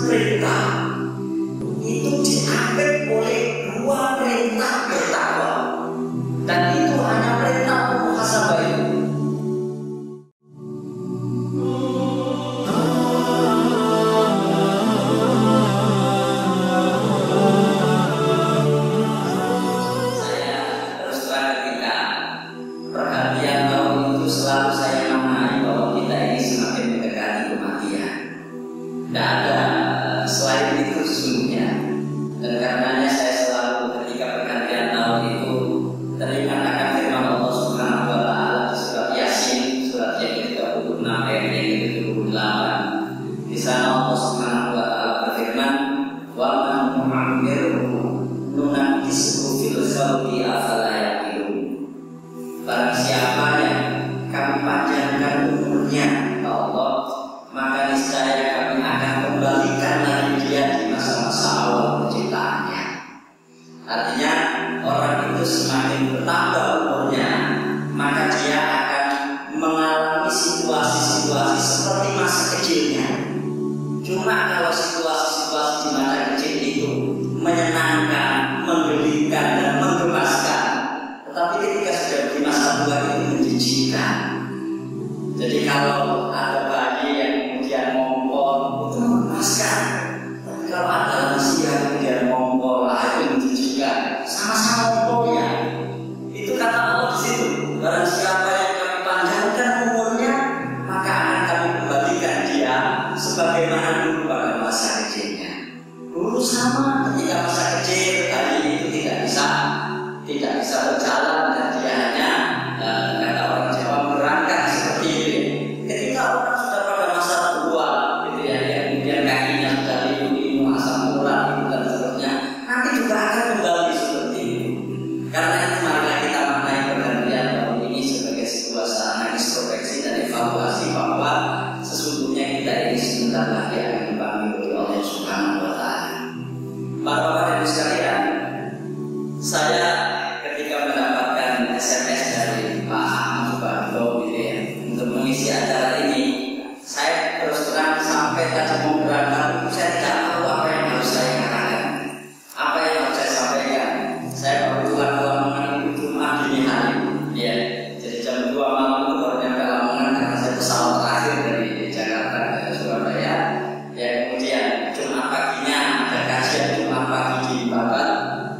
satu perintah itu diambil oleh dua perintah bertakwa, dan itu hanya perintah muhasabah itu. Saya terus terang ketika pergantian tahun itu selalu saya maknai bahwa kita ini semakin mendekati kematian. Tidak ada selain itu sesungguhnya. Dan karenanya saya selalu ketika pergantian tahun itu teringat akan firman Allah Subhanahu wa Ta'ala di surat Yasin, surat yang ke-36 ayat yang ke-78. Di sana Allah Subhanahu wa Ta'ala berfirman, "Wa man nu'ammirhu nunakkishu fil khalqi afala yaqilun." Barang siapa yang kami panjangkan umurnya, ya Allah, maka niscaya kami akan kembalikan lagi dia di masa-masa awal penciptaannya. Artinya orang itu semakin bertambah umurnya, maka dia akan mengalami situasi-situasi seperti masa kecilnya. Cuma kalau situasi-situasi di masa kecil itu menyenangkan, menggelikan dan menggemaskan, tetapi ketika sudah di masa tua itu menjijikkan. Jadi kalau ada bayi yang kemudian ngompol itu mengemaskan, tapi kalau ada lansia yang kemudian ngompol itu menjijikkan. Sama-sama ngompol ya. Itu kata Allah di situ. Barang siapa yang kami panjangkan umurnya, maka akan kami kembalikan dia sebagaimana dulu pada masa kecilnya. Dulu sama ketika masa kecil tadi itu tidak bisa berjalan dan dia hanya kata orang Jawa merangkak seperti itu. Ketika orang sudah pada masa tua, gitu ya, kemudian kakinya sudah liu-liu, asam urat dan seterusnya, nanti juga akan kembali seperti itu. Karena itu marilah kita maknai pergantian tahun ini sebagai sebuah sarana introspeksi dan evaluasi bahwa sesungguhnya kita ini sebentar lagi akan dipanggil oleh Allah Subhanahu wa Ta'ala. Para bapak dan ibu sekalian, saya ketika mendapatkan SMS dari Pak Ahmad Subardo gitu ya, untuk mengisi acara ini, saya terus terang sampai tadi mau berangkat, saya tidak tahu apa yang harus saya katakan, apa yang harus saya sampaikan. Saya baru pulang ke Lamongan itu Jumat dini hari, ya. Jadi jam 2 malam itu baru nyampe Lamongan karena saya pesawat terakhir dari Jakarta ke Surabaya. Ya, kemudian Jumat paginya ada kajian Jumat pagi di Babat.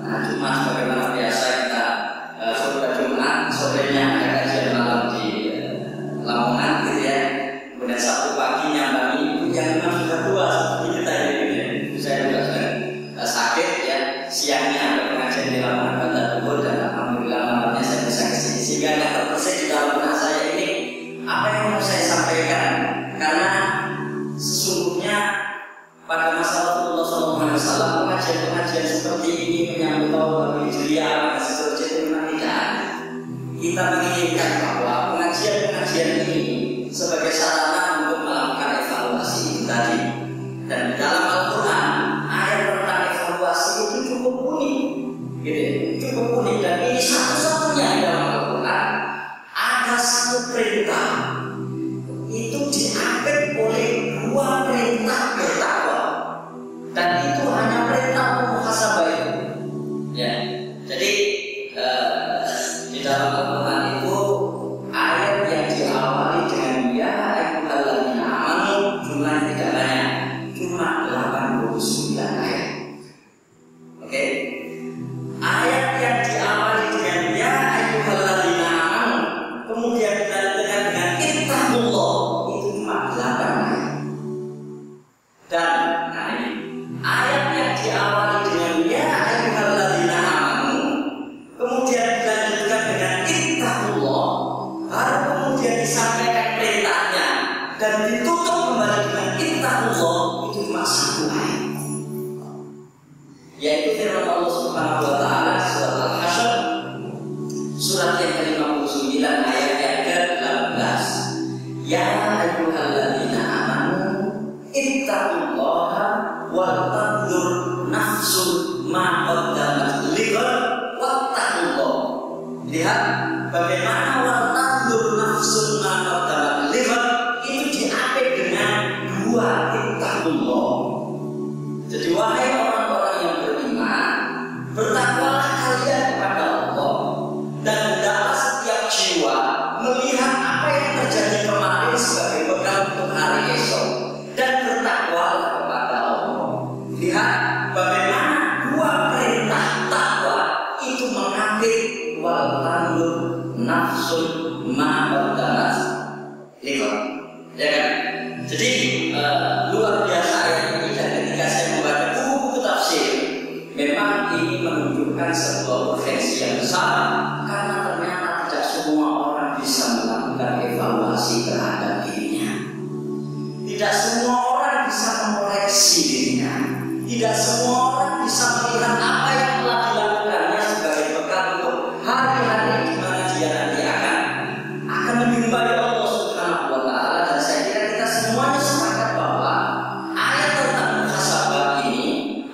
Nah, Jumat sebagaimana biasa kita sore Jumat, sorenya ada kajian malam di Lamongan gitu ya. Kemudian Sabtu paginya kami ibu yang memang sudah tua seperti kita ini gitu ya. Saya juga sudah sakit ya. Siangnya ada pengajian di Lamongan pada Bogor dan alhamdulillah malamnya saya bisa kesini sehingga nggak terbersih di dalam benak saya ini apa yang mau saya sampaikan, karena sesungguhnya pada masa Rasulullah SAW pengajian-pengajian seperti ini menyambut tahun Hijriah dan seterusnya itu memang tidak ada. Kita menginginkan bahwa pengajian-pengajian ini sebagai sarana untuk melakukan evaluasi itu tadi. Dan di dalam Al-Quran ayat tentang evaluasi itu cukup unik, gitu, cukup unik, dan ini satu-satunya di dalam Al-Quran ada satu perintah itu diambil oleh dua perintah bertakwa, dan itu hanya perintah muhasabah itu. Ya, jadi di dalam Al-Quran itu ayat yang diawali dengan ya ayyuhalladzina amanu jumlahnya tidak banyak, cuma 89 ayat. Oke, ayat yang diawali dengan ya ayyuhalladzina amanu kemudian dilanjutkan dengan ittaqullah itu cuma 8 ayat. Dan ayat yang diawali dengan ya ayyuhalladzina amanu kemudian dilanjutkan dengan ittaqullah, baru kemudian disampaikan perintahnya dan ditutup kembali dengan ittaqullah, itu cuma 1 ayat, yaitu firman Allah Subhanahu wa Ta'ala surat Al-Hasyr surat yang ke-59 ayat yang ke-18. Ya ayyuhalladzina amanu ittaqullaha wal tanzur nafsun ma qaddamat lighad wattaqullah. Lihat bagaimana wal tanzur nafsun ma qaddamat lighad itu diambil dengan dua ittaqullah. ya kan? Jadi luar biasa ayat ini, dan ketika saya membaca buku tafsir, memang ini menunjukkan sebuah urgensi yang besar, karena ternyata tidak semua orang bisa melakukan evaluasi terhadap dirinya. Tidak semua orang bisa mengoreksi dirinya. Tidak semua orang bisa melihat apa yang telah dilakukannya sebagai bekal untuk hari-hari di mana dia nanti akan menjumpai Allah Subhanahu wa Ta'ala. Dan saya kira kita semuanya sepakat bahwa ayat tentang muhasabah ini,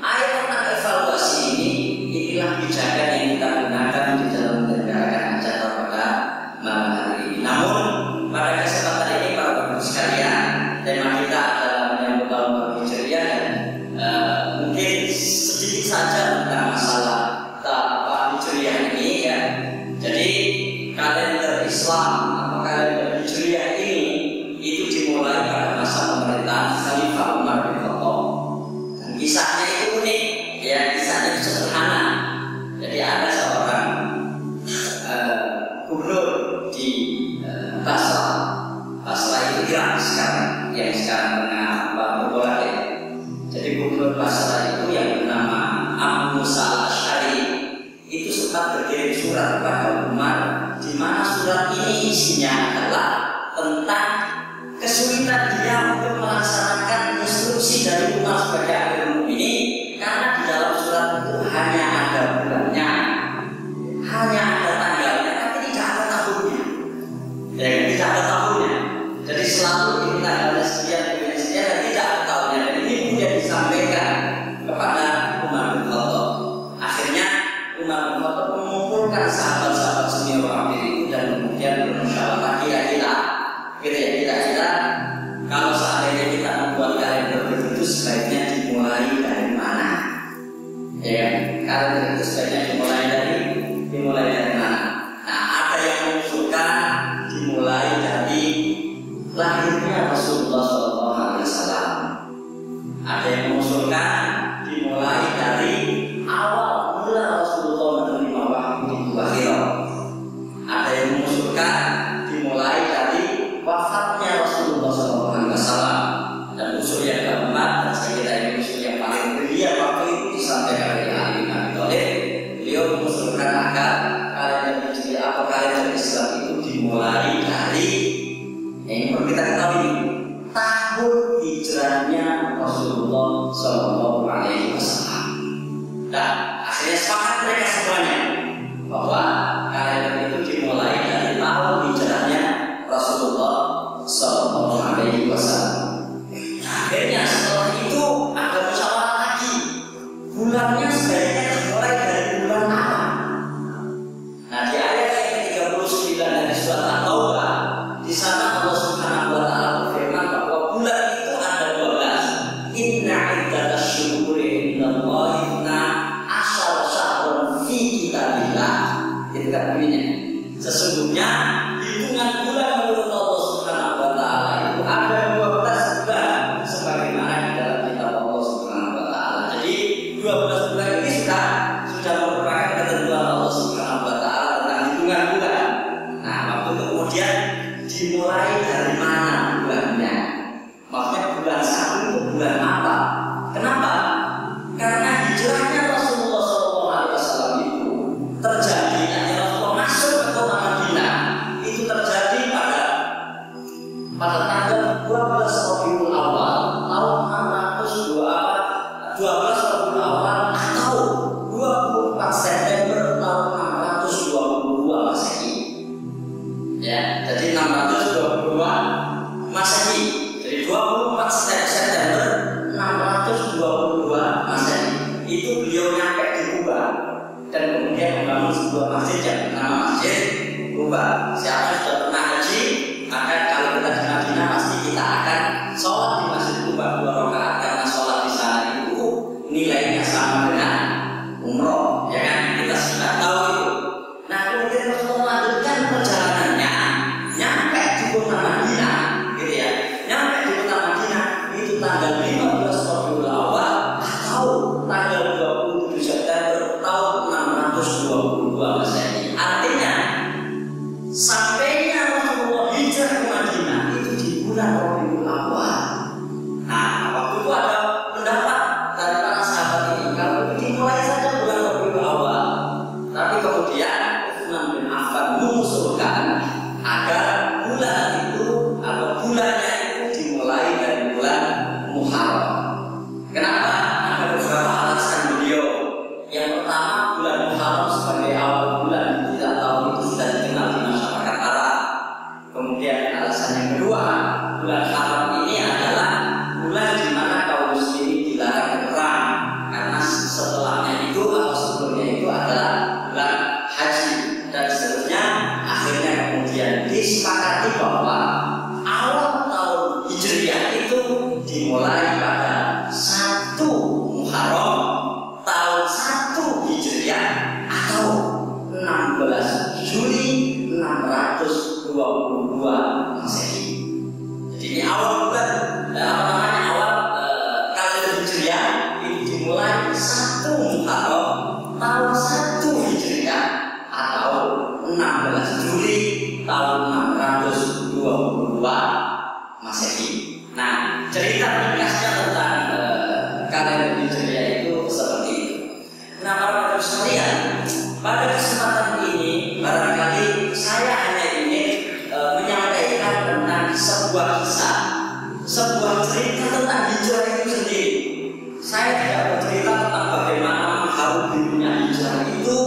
ayat tentang evaluasi ini, inilah pijakan yang kita gunakan di dalam menyelenggarakan acara pada malam hari ini. Namun pada kesempatan ini para bapak sekalian, tema kita adalah menyambut tahun baru Hijriah, dan mungkin sedikit saja tentang masalah Hijriah ini ya. Jadi kalender Islam atau kalender Hijriah ini itu dimulai pada masa pemerintahan Khalifah Umar bin Khattab. Dan kisahnya itu unik ya, kisahnya itu sederhana. Jadi ada seorang gubernur di Basra itu Irak sekarang, yang sekarang tengah berbolak ya. Jadi gubernur Basra itu yang bernama Abu Musa al-Asy'ari itu sempat berkirim surat kepada Umar, di mana surat ini isinya adalah tentang kesulitan dia untuk melaksanakan instruksi dari Umar sebagai Amirul Mukminin, karena di dalam surat itu hanya ada bulannya, hanya ada tanggalnya, tapi tidak ada tahunnya. Ya, tidak ada tahunnya. Jadi selalu ini tanggalnya sekian, dan tidak ada tahunnya. Dan ini kemudian disampaikan kepada Umar bin Khattab. Akhirnya Umar bin Khattab mengumpulkan sahabat-sahabat senior Amir itu, dan kemudian bermusyawarah kira-kira kalau seandainya kita membuat kalender itu sebaiknya dimulai dari mana? Ya, kalender itu sebaiknya dimulai dari mana? Nah, ada yang mengusulkan dimulai dari lahirnya Rasulullah SAW. Ada yang mengusulkan dimulai dari awal mula Rasulullah menerima wahyu di Gua Hira. Ada yang mengusulkan dimulai dari wafatnya Rasulullah SAW. Dan usul yang keempat, dan saya kira ini usul yang paling brilian waktu itu disampaikan oleh Ali bin Abi Thalib. Beliau mengusulkan agar kalender Hijriah atau kalender Islam itu dimulai dari yang perlu kita ketahui, tahun hijrahnya Rasulullah SAW. Dan akhirnya sepakat mereka semuanya bahwa kalender itu dimulai dari tahun hijrahnya Rasulullah SAW. Akhirnya setelah itu ada musyawarah lagi, bulannya sebaiknya dimulai dari bulan apa? Nah, di ayat yang ke-39 dari surat At-Taubah, di sana Allah Subhanahu wa Ta'ala berfirman bahwa bulan itu ada 12. Inna iddatasy syuhuri indallahi 12 syahrun fi kitabillah. Itu kan bunyinya. Sesungguhnya hitungan bulan menurut Allah Subhanahu wa Ta'ala itu ada 12 bulan sebagaimana di dalam kitab Allah Subhanahu wa Ta'ala. Jadi 12 bulan ini sudah merupakan ketentuan Allah Subhanahu wa Ta'ala tentang hitungan bulan. Nah, waktu itu kemudian dimulai dari mana bulannya? Maksudnya bulan 1 itu bulan apa? Kenapa? Karena hijrahnya Rasulullah SAW itu terjadi, Rasulullah masuk ke kota Madinah itu terjadi pada tanggal 12 Rabiul Awal tahun 612 Rabiul Awal atau 24 September tahun 622 Masehi. Ya, jadi 622 Masehi. Jadi 24 September 622 Masehi. Itu beliau nyampe di Kuba dan kemudian membangun sebuah masjid yang bernama Masjid Kuba. Siapa yang sudah pernah haji, maka kalau kita di Madinah pasti kita akan sholat di Masjid Kuba 2 rakaat, karena sholat di sana itu nilainya sama dengan umroh, ya kan? Kita sudah tahu itu. Nah, kemudian Rasulullah melanjutkan perjalanannya nyampe di kota Madinah, gitu ya. Nyampe di kota Madinah itu tanggal 15 Rabiul Awal atau tanggal 27 September tahun 622 Masehi. Artinya sampai Rabiul Awal. Nah, waktu itu ada pendapat dari para sahabat ini kalau dimulai saja bulan Rabiul Awal. Tapi kemudian Utsman bin Affan mengusulkan agar bulan itu atau bulannya itu dimulai dari bulan Muharram. Kenapa? Ada beberapa alasan beliau. Yang pertama, bulan Muharram sebagai awal bulan di tahun itu sudah dikenal di masyarakat Arab. Kemudian alasan yang kedua, bulan Haram ini adalah bulan di mana kaum muslimin dilarang berperang, karena setelahnya itu atau sebelumnya itu adalah bulan haji dan seterusnya. Akhirnya kemudian disepakati bahwa awal tahun Hijriah itu dimulai pada 1 Muharram tahun 1 Hijriah atau 16 Juli 622 Masehi. Jadi ini awal bulan, awal kalender Hijriah itu dimulai 1 Muharram tahun 1 Hijriah atau 16 Juli tahun 622 Masehi. Nah, cerita ringkasnya tentang kalender Hijriah itu seperti itu. Nah, para sekalian, pada kesempatan ini barangkali saya hanya ingin menyampaikan tentang sebuah kisah, sebuah cerita tentang hijrah itu sendiri. Saya tidak bercerita tentang bagaimana mengharu birunya hijrah itu,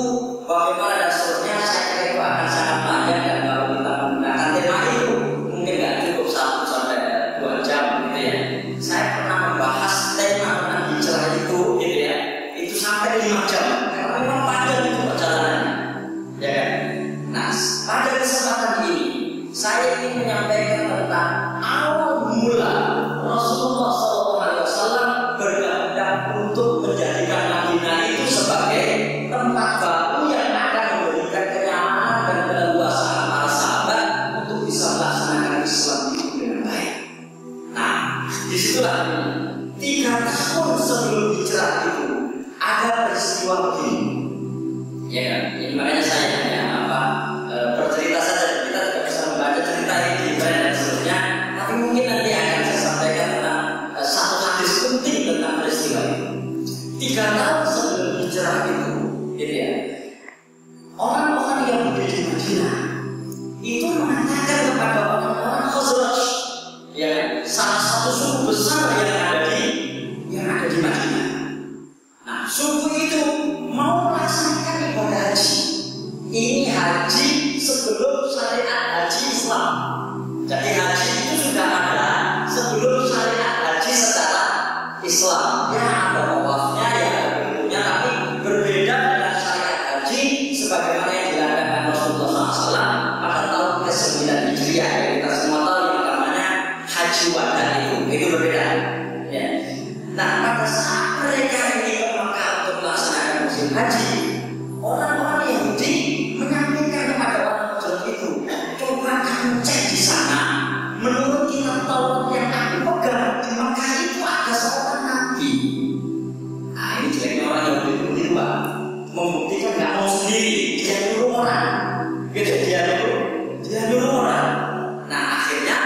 bagaimana dan seterusnya. Saya kira itu akan sangat panjang, dan kalau kita menggunakan tema itu mungkin nggak cukup 1 sampai 2 jam gitu ya. Saya pernah membahas tema tentang hijrah itu gitu ya, itu sampai 5 jam karena memang panjang itu perjalanannya, ya kan? Nah, pada kesempatan ini saya ingin menyampaikan tentang awal mula Rasulullah SAW berkehendak untuk menjadikan Madinah itu sebagai tempat baru yang akan memberikan kenyamanan dan keleluasaan para sahabat untuk bisa melaksanakan Islam itu dengan baik. Nah, disitulah 3 tahun sebelum hijrah itu ada peristiwa begini, ya kan? Ini makanya saya hanya bercerita saja. Kita tidak bisa membaca cerita ini di internet dan seterusnya. Tapi mungkin nanti akan saya sampaikan tentang satu hadis penting tentang peristiwa itu. 3 tahun sebelum hijrah itu, gitu ya. Orang-orang yang berada di Madinah itu mengatakan kepada orang-orang Khazraj, ya kan? Salah satu suku besar yang ada di Madinah. Nah, suku itu mau melaksanakan ibadah haji. Ini haji sebelum syariat haji Islam. Jadi haji itu sudah ada sebelum syariat haji secara Islam. Ya, ada tawafnya, ya ada bentuknya, tapi berbeda dengan syariat haji sebagaimana yang dilakukan Rasulullah SAW pada tahun ke-9 Hijriah. Kita semua tahu yang namanya haji wada itu berbeda. Ya. Nah, pada saat mereka ini ke Mekah untuk melaksanakan musim haji, orang-orang Yahudi menyampaikan kepada orang Khazraj itu, coba kamu cek di sana, menurut kitab Taurat yang aku pegang di Mekah itu ada seorang nabi. Nah, ini jeleknya orang Yahudi itu begitu, Pak. Membuktikan nggak mau sendiri, dia nyuruh orang, gitu. Dia nyuruh orang. Nah, akhirnya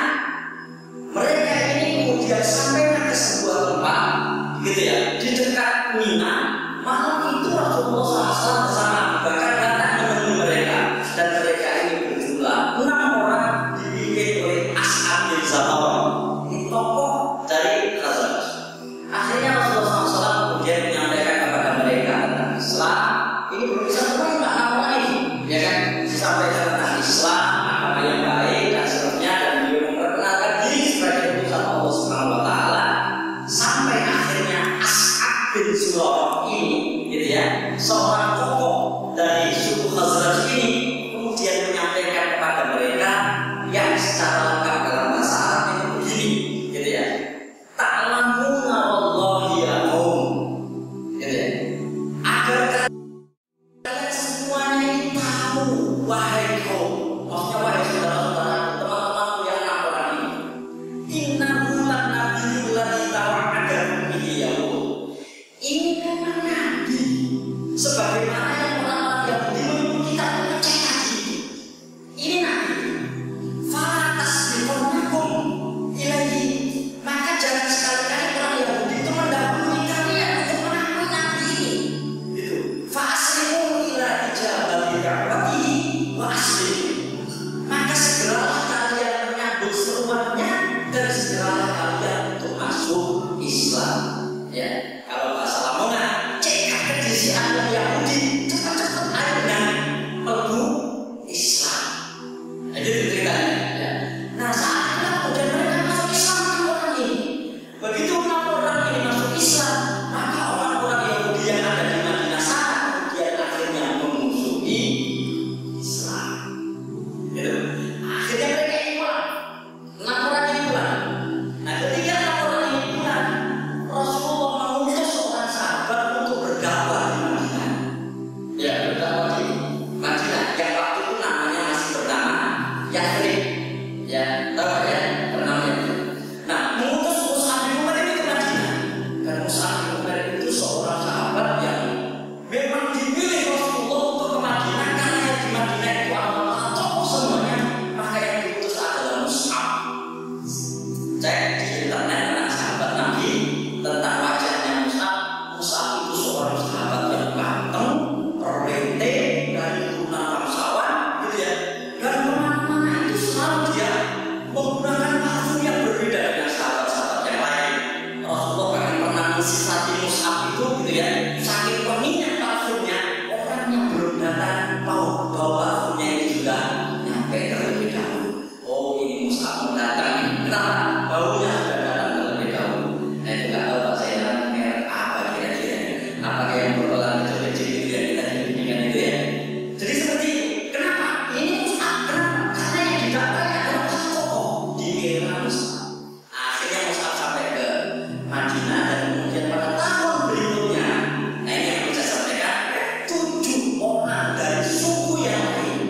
mereka ini kemudian sampai ke sebuah tempat, gitu ya, di dekat Mina. Malam itu Rasulullah SAW bersama Abu Bakar datang menemui mereka, dan mereka ini berjumlah 6 orang dipimpin oleh As'ad bin Zurarah. Ini tokoh dari Khazraj. Akhirnya Rasulullah SAW kemudian menyampaikan kepada mereka tentang Islam. Ini belum bisa teman nama ini, ya kan? Disampaikan tentang Islam, agama yang baik dan seterusnya, dan beliau memperkenalkan diri sebagai utusan Allah Subhanahu Wa Taala. Sampai akhirnya As'ad bin Zurarah ini, gitu ya, seorang tokoh dari suku Khazraj ini kemudian menyampaikan kepada mereka yang secara lengkap dalam bahasa Arab itu begini, gitu ya. Ta'lamuna wallahi ya qaum, gitu ya. Agar kalian semuanya ini tahu, wahai kaum, maksudnya wahai saudara-saudara, teman-temanku yang 6 orang ini. Inna bulan nabiyul ladzi tawa'ada bihi ya Allah. Ini memang nabi sebagai Islam. Ya, kalau bahasa Lamongan, cekat kedisian Yahudi, cepat-cepat akhirnya melebu Islam. Nah, itu ceritanya. Ya. Nah, saat itu kemudian mereka masuk Islam orang ini. Begitu orang ini masuk Islam, maka orang-orang Yahudi yang ada di Madinah sana kemudian akhirnya memusuhi Islam. Gitu. Akhirnya mereka iman. 6 orang ini pulang. Nah, ketika 6 orang ini pulang, Rasulullah mengutus seorang sahabat untuk berdakwah di Madinah. Ya, berdakwah di Madinah yang waktu itu namanya masih bernama Yathrib. Ya, tahu ya, bernama Yathrib. Nah, mengutus Mus'ab bin Umair itu ke Madinah. Dan Mus'ab bin Umair itu seorang sahabat yang memang dipilih Rasulullah untuk ke Madinah karena di Madinah itu adalah tokoh semuanya. Maka yang diutus adalah Mus'ab. Cek di internet tentang sahabat Nabi, tentang wajahnya Mus'ab. Mus'ab itu seorang sahabat yang ganteng, perwete, dari turunan bangsawan, gitu ya. Dan kemana-mana itu selalu dia menggunakan parfum yang berbeda dengan sahabat-sahabat yang lain. Rasulullah bahkan pernah mensifati Mus'ab itu, gitu ya. Saking wanginya parfumnya, orang yang belum datang bau parfumnya ini sudah nyampe terlebih dahulu. Oh, ini Mus'ab mendatang. Kenapa? Baunya sudah datang terlebih dahulu. Nah, itu nggak tahu Pak saya merek apa kira-kira. Apakah yang berkolam kecil-kecil itu yang kita dibunyikan itu ya? Jadi seperti itu. Kenapa? Ini Mus'ab. Kenapa? Karena yang didapatkan adalah tokoh di era Mus'ab. Akhirnya Mus'ab sampai ke Madinah dan kemudian pada tahun berikutnya, nah ini yang bisa saya sampaikan, 7 orang dari suku yang lain.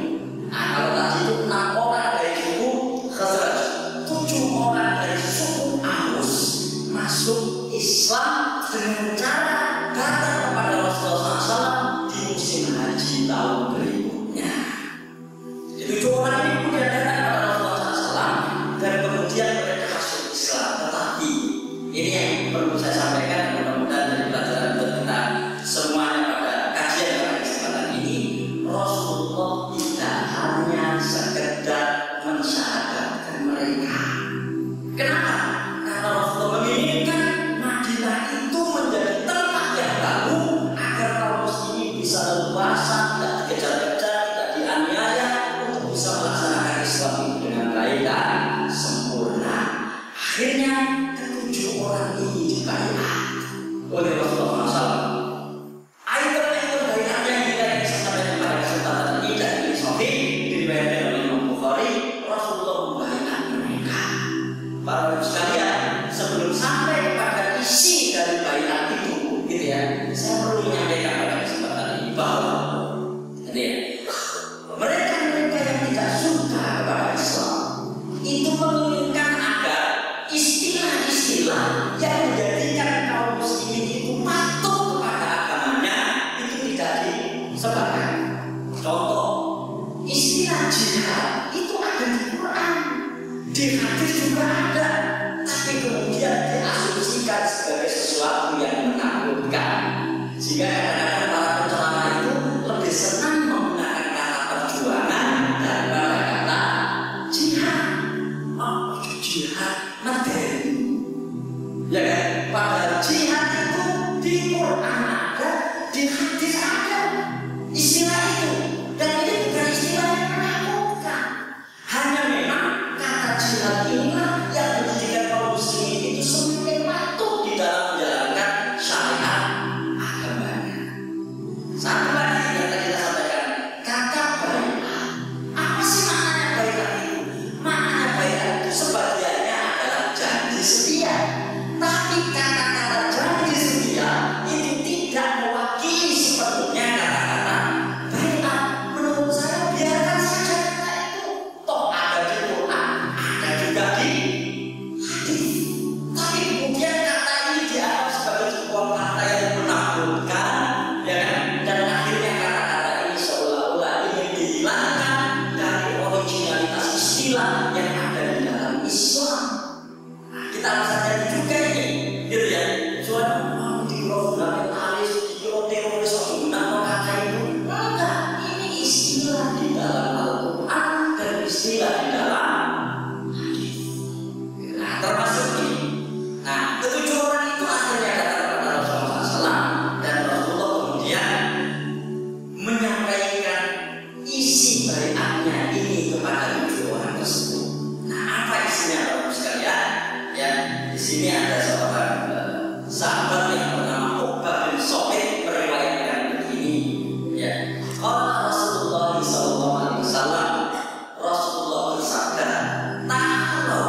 Nah, kalau tadi itu 6 orang dari suku Khazraj, 7 orang dari suku Aus masuk Islam dengan cara datang kepada Rasulullah SAW di musim haji tahun berikutnya. Jadi 7 orang ini kemudian datang kepada Rasulullah SAW dan kemudian mereka masuk Islam. Tetapi ini yang perlu saya sampaikan, mudah-mudahan dari pelajaran buat kita semuanya pada kajian pada kesempatan ini, Rasulullah tidak hanya sekedar mensyahadatkan mereka. Kenapa? Karena Rasulullah menginginkan Madinah itu menjadi tempat yang baru agar kaum muslimin bisa leluasa, tidak dikejar-kejar, tidak dianiaya, untuk bisa melaksanakan Islam itu dengan baik dan sempurna. Akhirnya ke-7 orang ini dibayar oleh Rasulullah SAW. Item-item bayarnya yang kita bisa sampaikan pada kesempatan ini dan ini sahih diriwayatkan oleh Imam Bukhari. Rasulullah membayar mereka. Para ibu sekalian, sebelum sampai pada isi dari bayat itu, gitu ya, saya perlu menyampaikan pada kesempatan ini bahwa, gitu ya, mereka-mereka yang tidak suka kepada Islam itu menginginkan agar istilah-istilah yang menjadikan kaum muslimin itu patuh kepada agamanya itu tidak disebarkan. Contoh, istilah jihad itu ada di Quran, di hadis juga ada, tapi kemudian diasumsikan sebagai sesuatu yang menakutkan. Sehingga kadang-kadang para penceramah itu lebih senang menggunakan kata perjuangan daripada kata jihad. Oh, jihad materi, ya kan? Padahal jihad itu di Quran ada, di hadis ada istilah itu, dan ini bukan istilah yang menakutkan. Hanya memang kata jihad inilah yang menjadikan kaum muslimin itu semakin patuh di dalam menjalankan syariat agamanya. Satu lagi yang tadi kita sampaikan, kata bai'ah. Apa sih maknanya bai'ah itu? Maknanya bai'ah itu sebagiannya adalah janji setia. Tapi kata-kata janji setia itu tidak mewakili sepenuhnya kata-kata bai'ah. Menurut saya biarkan saja kata itu. Toh ada di Quran, ada juga di hadis. Tapi kemudian kata ini dianggap sebagai sebuah kata yang menakutkan, ya kan? Dan akhirnya kata-kata ini seolah-olah ingin dihilangkan dari originalitas istilah yang ada di dalam Islam. Nah, kita bisa jadi juga ini, gitu ya. Soalnya digunakan alis, dikira teroris, menggunakan kata itu. Enggak, ini istilah di dalam Al-Quran dan istilah di dalam hadis. Nah, termasuk ini. Nah, ke-7 orang di sini ada seorang sahabat yang bernama Uqbah bin Shomit meriwayatkan begini, ya. Qala Rasulullah sallallahu alaihi wasallam, Rasulullah bersabda, "Ta'alu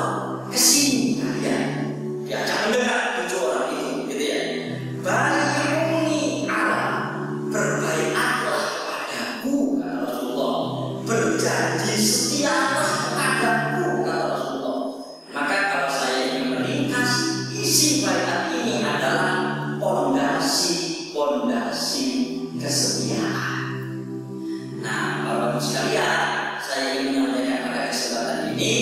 kesini kalian." Diajak mendengar tujuh orang itu, gitu ya. Bai'uni ala, berbaiatlah kepadaku, kata Rasulullah. Berjanji setialah kepadaku, kata Rasulullah. Maka kalau saya ingin meringkas, isi baiat ini adalah pondasi kesetiaan. Nah, Bapak-Ibu sekalian, saya ingin menyampaikan pada kesempatan ini,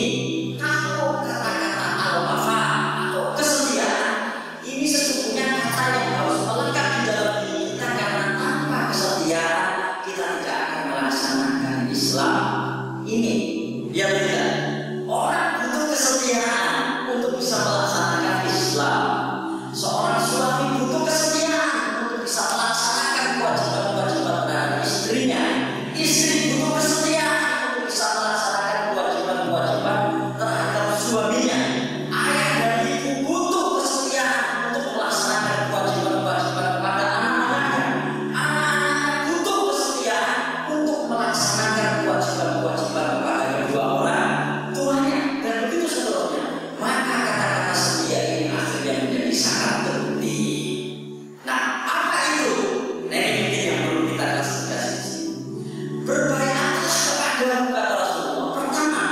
kalau kata-kata al-wafa atau kesetiaan ini sesungguhnya kata yang harus melekat di dalam diri kita, karena tanpa kesetiaan kita tidak akan melaksanakan Islam ini. Ya tidak, orang butuh kesetiaan untuk bisa melaksanakan Islam. Seorang suami butuh kesetiaan untuk bisa melaksanakan kewajiban-kewajiban terhadap istrinya. Istri butuh kesetiaan untuk bisa melaksanakan kewajiban-kewajiban terhadap suaminya. Ayah dan ibu butuh kesetiaan untuk melaksanakan kewajiban-kewajiban kepada anak-anaknya. Anak-anak butuh kesetiaan untuk melaksanakan kewajiban-kewajiban kepada kedua orang tuanya, dan begitu seterusnya. Maka kata-kata setia ini akhirnya menjadi sangat penting. Nah, apa itu? Nah, ini yang perlu kita klasifikasi. Berbaiatlah kepadamu, kata Rasulullah. Pertama,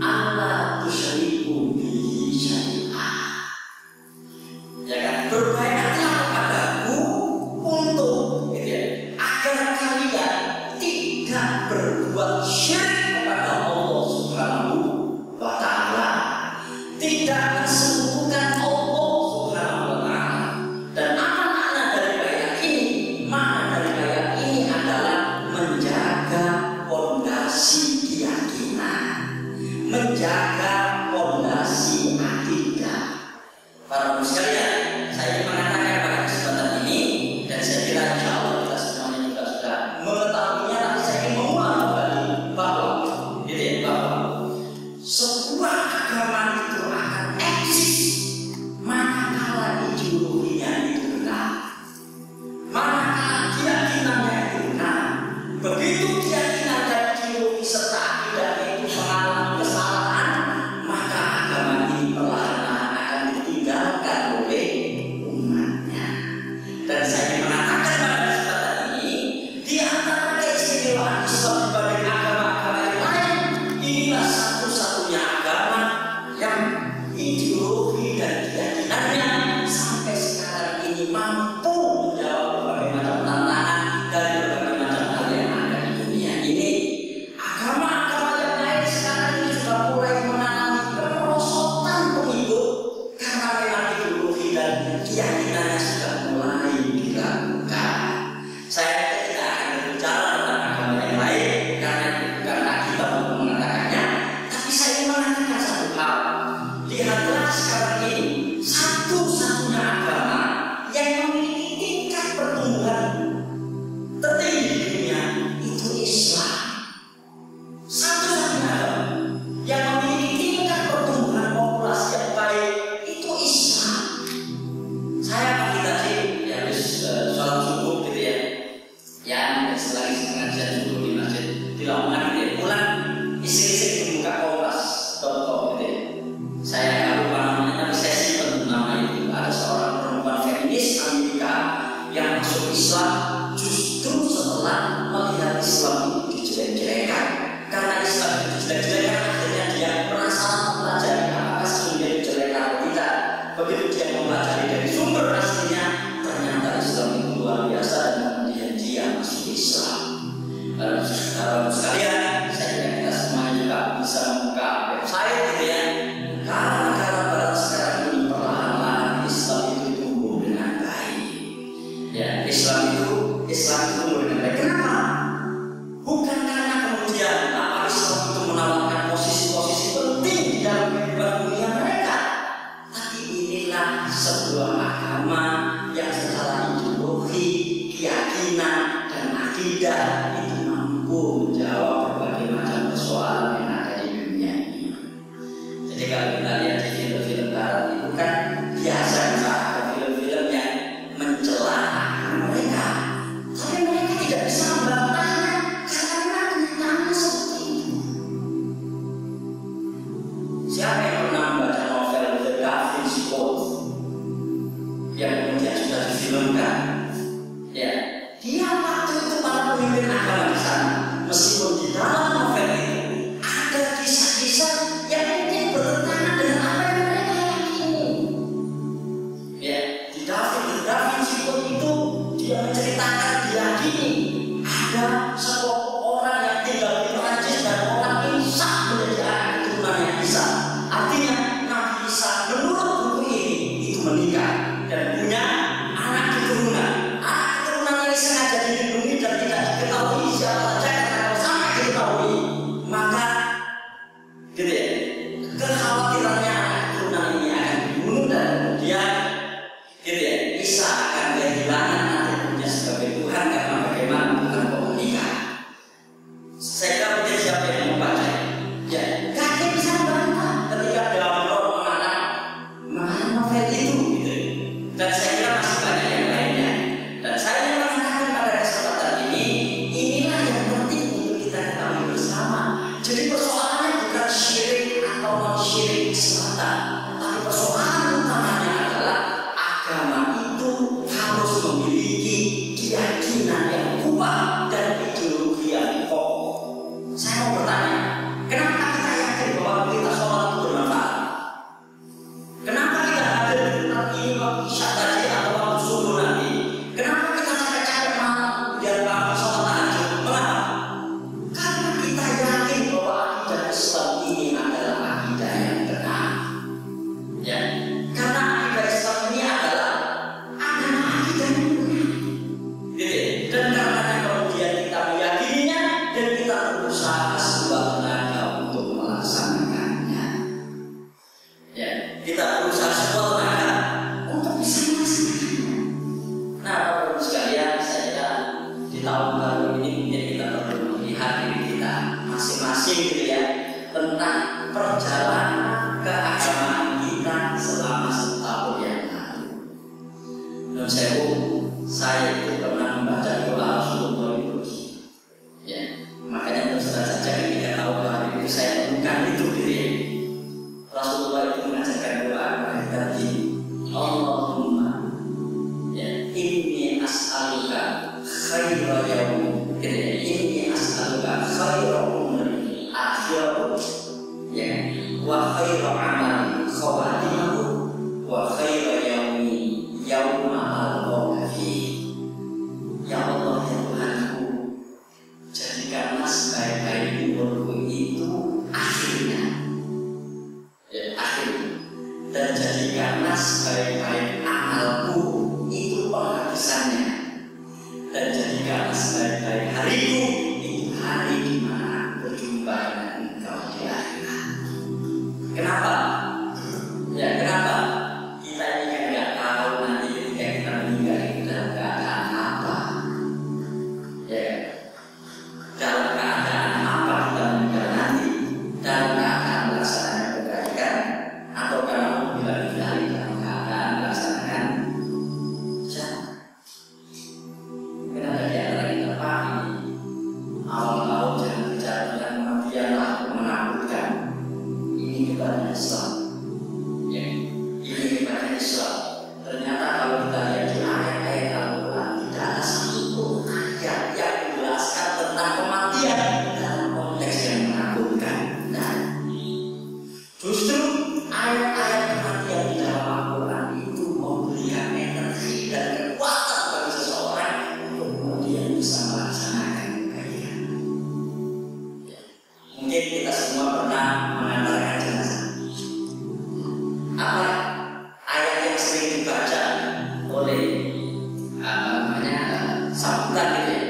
Allah tusyriku bihi syai'an. Ya kan? Berbaiatlah kepadaku untuk, gitu ya, agar kalian tidak berbuat syirik kepada Allah Subhanahu wa Ta'ala, tidak mensekutukan Allah Subhanahu wa Ta'ala. Dan apa makna dari baiat ini? Makna dari baiat ini adalah menjaga pondasi keyakinan, menjaga pondasi akidah. Para sekalian, saya ingin mengatakan pada kesempatan ini, dan saya kira insya Allah kita semuanya juga sudah mengetahuinya, tapi saya ingin mengulang kembali bahwa, gitu ya, bahwa sebuah agama itu akan eksis manakala ideologinya itu benar, manakala keyakinannya itu benar. Begitu keyakinan dan ideologi serta akidahnya itu mengalami kesalahan, maka agama ini perlahan-lahan akan ditinggalkan oleh umatnya. Dan saya ingin mengatakan pada kesempatan ini, di antara keistimewaan Islam dibanding agama-agama yang lain, inilah satu-satunya agama yang ideologi dan keyakinannya sampai sekarang ini mampu menjawab berbagai macam tantangan dari berbagai macam hal yang ada di dunia ini. Agama-agama yang lain sekarang ini sudah mulai mengalami kemerosotan pengikut karena memang ideologi dan keyakinannya sudah mulai diragukan. Saya tidak akan berbicara tentang agama yang lain karena itu bukan kita untuk mengatakannya, tapi saya ingin mengatakan satu hal. Lihatlah sekarang ini, satu-satunya agama yang memiliki tingkat pertumbuhan tertinggi di dunia itu Islam. Satu-satunya agama yang memiliki tingkat pertumbuhan populasi yang baik itu Islam. Saya pagi tadi ya habis sholat subuh gitu ya, ya setelah pengajian subuh di masjid di Lamongan gitu ya, pulang iseng-iseng buka kompas.com gitu ya. Saya lupa namanya, tapi saya simpan nama itu. Ada seorang perempuan feminis Amerika yang masuk Islam justru setelah melihat Islam itu dijelek-jelekan. Karena Islam itu dijelek-jelekan, akhirnya dia penasaran mempelajari apakah sesungguhnya dijelekkan atau tidak. Begitu dia mempelajari dari sumber aslinya, ternyata Islam itu luar biasa, dan kemudian dia masuk Islam. Sekalian, saya kira kita semuanya juga bisa membuka website gitu ya. Karena negara barat sekarang ini perlahan-lahan Islam itu tumbuh dengan baik. Ya, Islam itu tumbuh dengan baik. Kenapa? Bukan karena kemudian Islam itu menawarkan posisi-posisi penting di dalam kehidupan dunia mereka, tapi inilah sebuah agama yang secara ideologi, keyakinan, dan akidah itu mampu menjawab berbagai macam persoalan yang ada di dunia ini. Jadi kalau kita lihat di film-film barat itu kan isya tadi atau waktu subuh nanti. Kenapa kita capek-capek malam biar bangun sholat tahajud? Mengapa? Karena kita yakin bahwa akidah Islam ini adalah akidah yang benar. Ya, karena akidah Islam ini adalah akidah yang benar. Dan karena kemudian kita meyakininya dan kita berusaha sekuat tenaga untuk melaksanakannya. Ya, kita berusaha sekuat tenaga untuk bisa melaksanakannya. Nah, Bapak-Ibu sekalian, saya di tahun baru ini mungkin kita perlu melihat diri kita masing-masing gitu ya, tentang perjalanan keagamaan kita selama setahun yang lalu. Dan saya itu pernah membaca doa Rasulullah itu. Ya, makanya terus saja ketika tahun baru itu saya temukan itu diri. Rasulullah itu mengajarkan doa kepada kita begini, Allahumma ya inni as'aluka khaira yaum, inni as'aluka khaira umri akhir ya wa khaira amali khawatimahu wa khaira yaumi yauma al-qawma fi. Ya Allah ya Tuhanku, jadikanlah sebaik-baik umurku itu akhirnya, ya akhir, dan jadikanlah sebaik-baik amalku itu penghabisannya, dan jadikanlah sebaik-baik hariku itu hari di mana berjumpa dengan Engkau di akhirat. Kenapa? Ya kenapa? Kita ini kan nggak tahu nanti ketika kita meninggal itu dalam keadaan apa. Ya, dalam keadaan apa kita meninggal nanti? Dalam keadaan melaksanakan kebaikan atau kalau bila dalam keadaan melaksanakan jahat. Kenapa di antara kita pahami awal-awal jangan bicara tentang kematian lah menakutkan. Ini kepada Islam. Ya, ini kepada Islam. Ternyata kalau kita lihat di ayat-ayat Al-Quran tidak ada satu pun ayat yang menjelaskan tentang kematian dalam konteks yang menakutkan. Nah, justru ayat-ayat kematian di dalam Al-Quran itu memberikan energi dan kekuatan bagi seseorang untuk kemudian bisa melaksanakan kebaikan. Ya. Mungkin kita semua pernah mengantarkan jenazah. Apa ayat yang sering dibaca oleh sambutan gitu ya,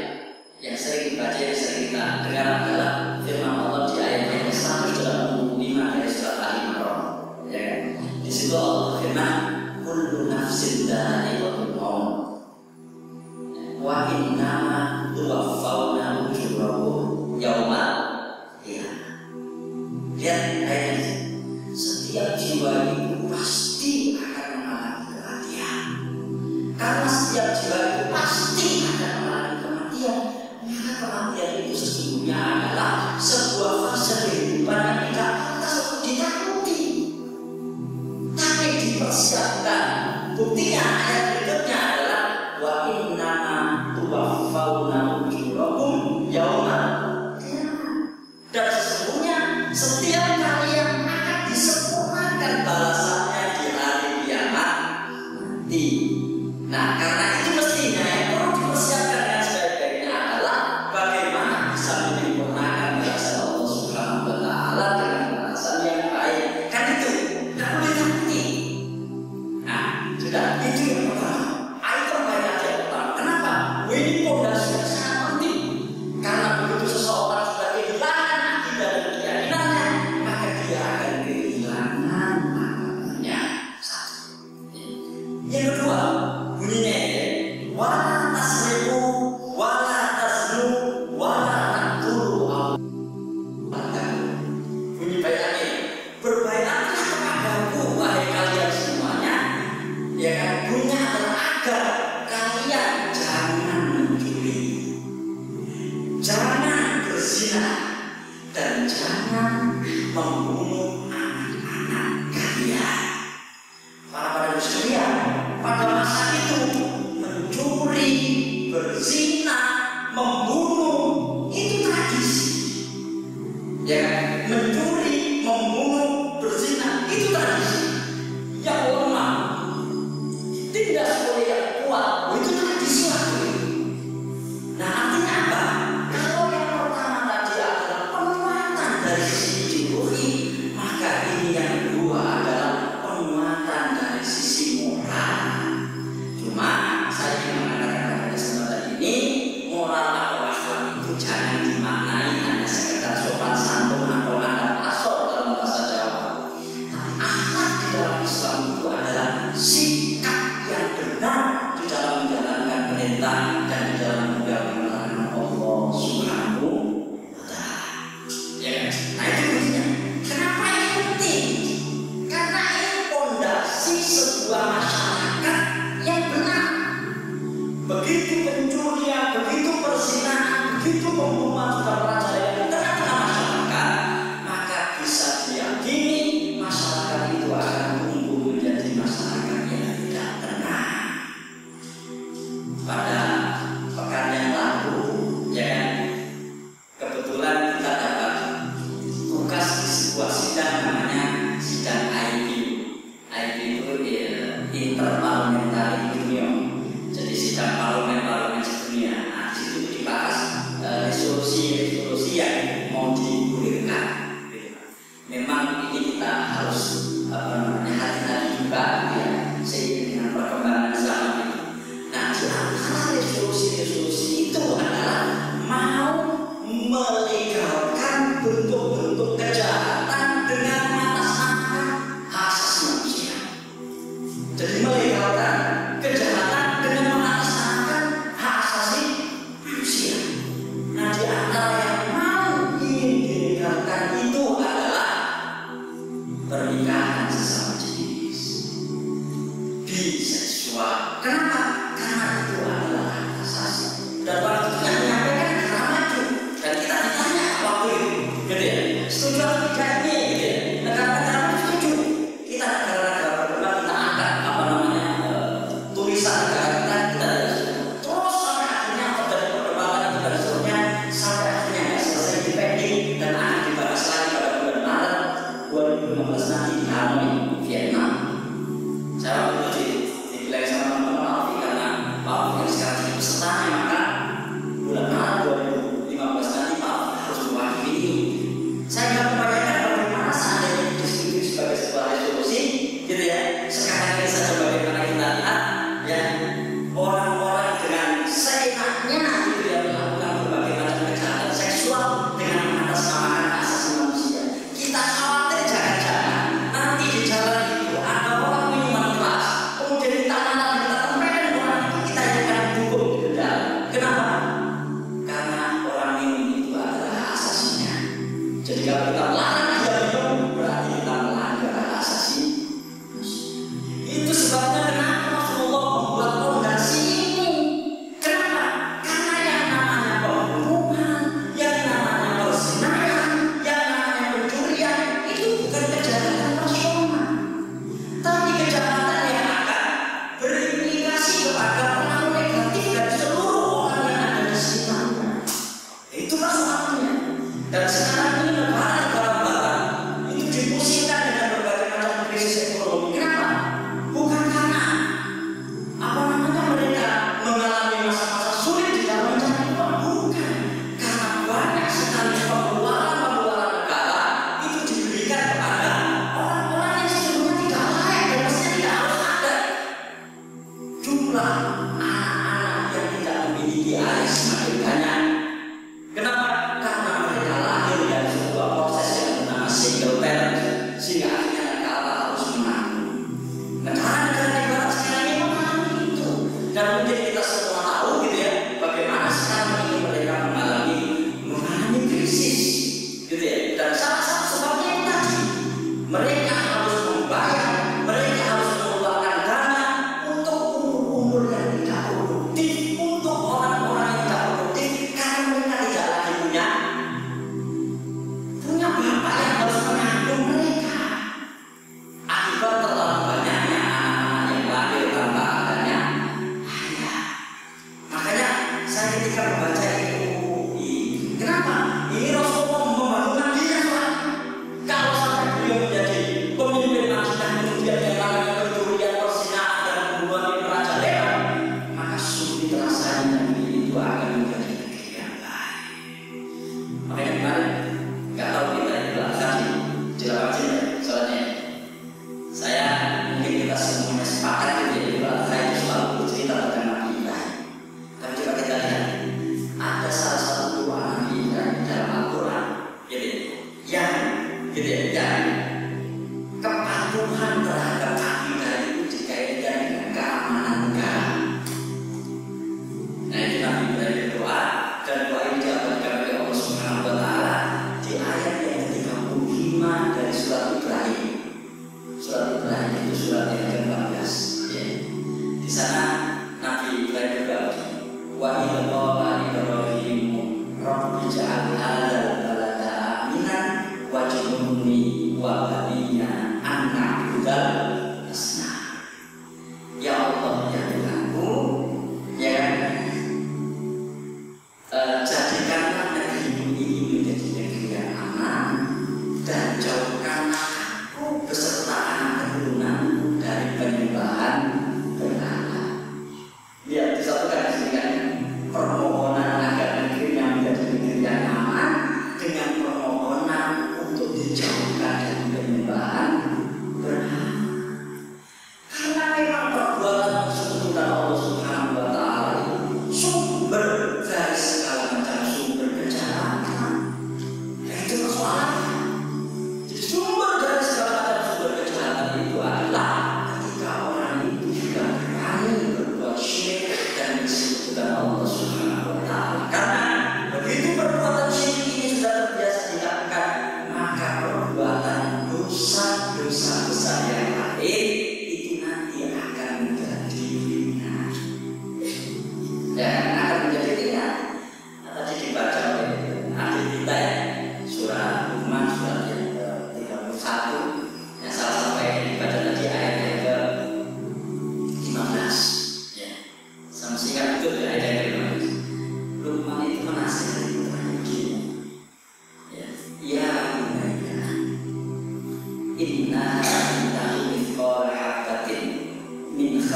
yang sering dibaca, yang sering kita dengar adalah firman Allah di ayat yang ke-185 dari surat Al-Imran. Ya kan? Di situ Allah firman, kullu nafsin dha'iqatul maut wa innama tuwaffawna ujurakum yaumal qiyamah. Lihat ayat, setiap jiwa itu pasti akan mengalami kematian. Karena setiap jiwa itu pasti akan mengalami kematian. Maka kematian itu sesungguhnya adalah sebuah fase kehidupan yang tidak pantas untuk ditakuti, tapi dipersiapkan. Buktinya ayat berikutnya adalah wa innama tuwaffawna ujurakum yaumal qiyamah. Dan sesungguhnya setiap kalian akan disempurnakan balasannya di hari kiamat nanti. Nah, karena itu mestinya yang perlu dipersiapkan dengan sebaik-baiknya adalah bagaimana bisa menyempurnakan balasan Allah Subhanahu wa Ta'ala dengan balasan yang baik. Kan itu tidak boleh takuti. Nah, sudah itu yang pertama. Itu banyak yang pertama. Kenapa? Ini fondasinya sangat penting. Karena begitu seseorang sudah kehilangan akidah dan keyakinannya, maka dia akan kehilangan maknanya. Satu. Yang kedua, bunyinya ini, wala tasrifu, wala tasnu, wala taqtulu awladakum. Bunyi baiknya ini, berbaiatlah kepadaku wahai kalian semuanya, ya kan? Bunyi itu adalah sikap yang benar di dalam menjalankan perintah dan di dalam menjalankan Allah Subhanahu wa Ta'ala. Ya, nah itu pentingnya. Kenapa ini penting? Karena ini fondasi sebuah masyarakat yang benar. Begitu pencurian, begitu perzinahan, begitu pembunuhan sudah merajalela di tengah-tengah masyarakat, maka bisa diyakini masyarakat itu akan tumbuh menjadi masyarakat yang tidak tenang. Pada pekan yang lalu, ya, kebetulan kita dapat tugas di sebuah sidang namanya sidang IQ. IQ itu Interparliamentary Union. Jadi sidang parlemen sedunia. Nah, di situ dibahas resolusi yang mau digulirkan. Memang ini kita harus hati-hati juga ya, seiring dengan perkembangan zaman ini. Nah, di antara resolusi itu adalah mau melegalkan bentuk-bentuk kejahatan dengan mengatasnamakan hak asasi manusia. Jadi melegalkan kejahatan dengan mengatasnamakan hak asasi manusia. Nah, di antara yang mau ingin dilegalkan itu adalah pernikahan sesama jenis, biseksual. Kenapa? Karena itu adalah hak asasi. Dan waktu itu yang menyampaikan karena maju. Dan kita ditanya waktu itu, gitu ya, setuju atau tidak ini, gitu ya. Negara-negara itu setuju. Kita negara-negara berkembang, kita angkat tulisan negara kita tidak setuju. Terus sampai akhirnya terjadi perkembangan itu dan seterusnya, sampai akhirnya nggak selesai di pending dan akan dibahas lagi pada bulan Maret 2015 nanti di Hanoi, Vietnam. Saya waktu itu dibilang sama teman-teman Pak Alfi, karena Pak Alfi yang sekarang jadi pesertanya, maka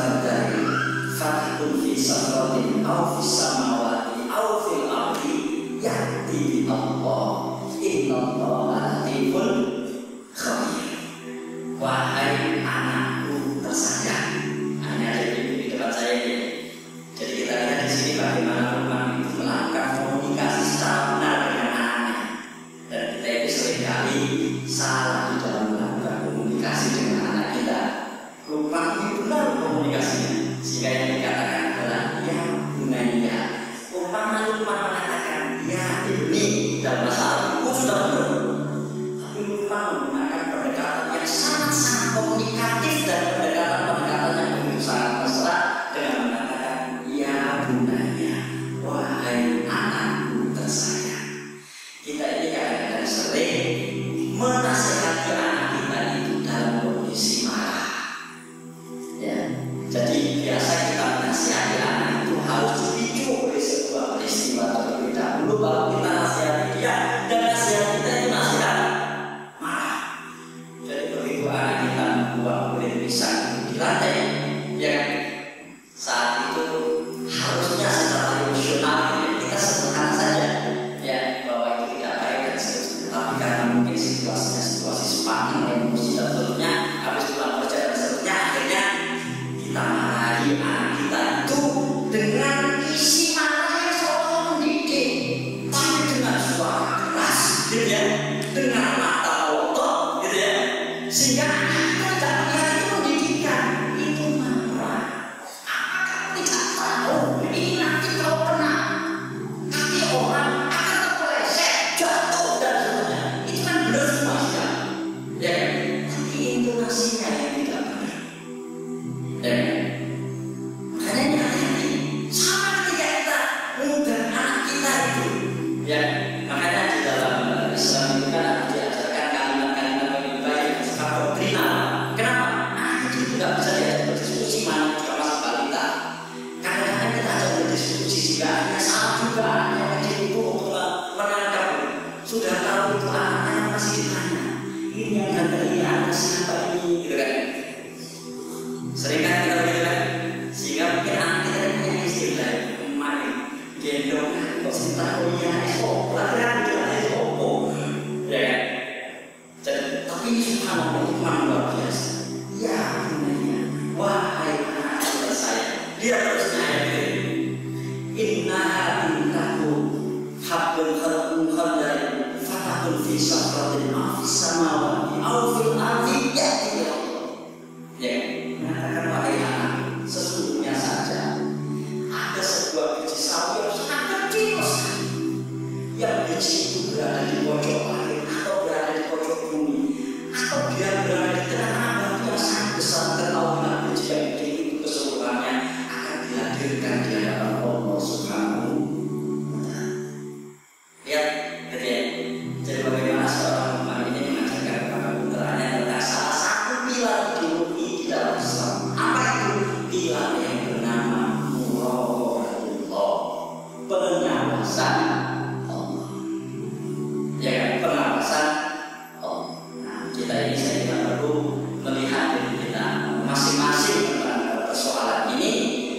khardalin fatakun fi sakratin aw fis samawati aw fil ardi ya'ti bi Allah innallaha latifun khabir. Wahai anakku tersayang, hanya ada di depan saya ini. Jadi kita lihat di sini bagaimana Luqman itu melakukan komunikasi secara benar dengan anaknya. Dan kita itu seringkali salah di dalam melakukan komunikasi dengan anak kita. Luqman itu benar komunikasinya, sehingga yang dikatakan adalah ya bunayya. Luqman mengatakan ya ibni dalam bahasa Arab sudah benar. Tapi Luqman menggunakan pendekatan yang sangat-sangat komunikatif dan pendekatan yang begitu sangat mesra dengan mengatakan ya bunayya, wahai anakku tersayang. Kita ini kadang-kadang sering menasihati anak kita itu dalam kondisi marah. Ya, jadi biasa kita menasihati anak itu harus dipicu oleh sebuah peristiwa terlebih dahulu baru kita nasihati dia, dan nasihat kita itu nasihat marah. Jadi begitu anak kita membuang kulit pisang di lantai, ya saat itu harusnya secara emosional kita sederhana saja, ya bahwa itu tidak baik dan seterusnya. Tapi karena mungkin situasinya situasi sepanjang emosi dan seterusnya, habis pulang kerja dan seterusnya, akhirnya kita marahi anak kita itu dengan isi marah yang seolah mendidik, tapi dengan suara keras, gitu ya, dengan mata otot, gitu ya, sehingga anak kita tidak melihat itu pendidikan, itu marah. Apakah tidak tahu ini nanti kalau kena kaki orang akan terpeleset, jatuh dan seterusnya? Itu kan benar semua ya, ya kan? Tapi intonasinya yang tidak benar. Ya, makanya hati-hati sama ketika kita mengundang anak kita itu. Ya, makanya di dalam Islam itu kan diajarkan kalimat-kalimat yang lebih baik yang sifat doktrinal. Kenapa? Anak itu tidak bisa diajak berdiskusi mana juga masih balita. Kadang-kadang kita ajak berdiskusi jika hanya salah juga anaknya kecil itu untuk menangkap. Sudah tahu itu anaknya masih ditanya. Ini yang ganteng anak siapa ini, gitu kan? Sering kan kita begitu kan, sehingga mungkin anak kita punya istilah kemarin gendong kok cinta kuliah esok latihan jalan esok, ya kan? Jadi tapi ini subhanallah Luqman luar biasa. Ya bunayya, wahai anak tersayang, dia terusnya ayat ini. Innaha intaku habbun khardalin fatakun fi sakratin aw fis samawati aw fil ardi ya'ti bi Allah. Ya, mengatakan wahai anak, sesungguhnya saja ada sebuah biji sawi yang sangat kecil sekali, yang biji itu berada di pojok langit atau berada di pojok bumi atau dia berada di tengah abadi yang sangat besar. Ketahuilah biji yang kecil itu keseluruhannya akan dihadirkan di hadapan Allah Subhanahu wa Ta'ala. Lihat, gitu ya. Jadi bagaimana seorang Luqman ini mengajarkan kepada putranya tentang salah satu pilar ideologi di dalam Islam. Apa itu? Pilar yang bernama muraqabatullah, pengawasan Allah. Ya kan, pengawasan Allah. Nah, kita ini saya kira perlu melihat diri kita masing-masing tentang persoalan ini.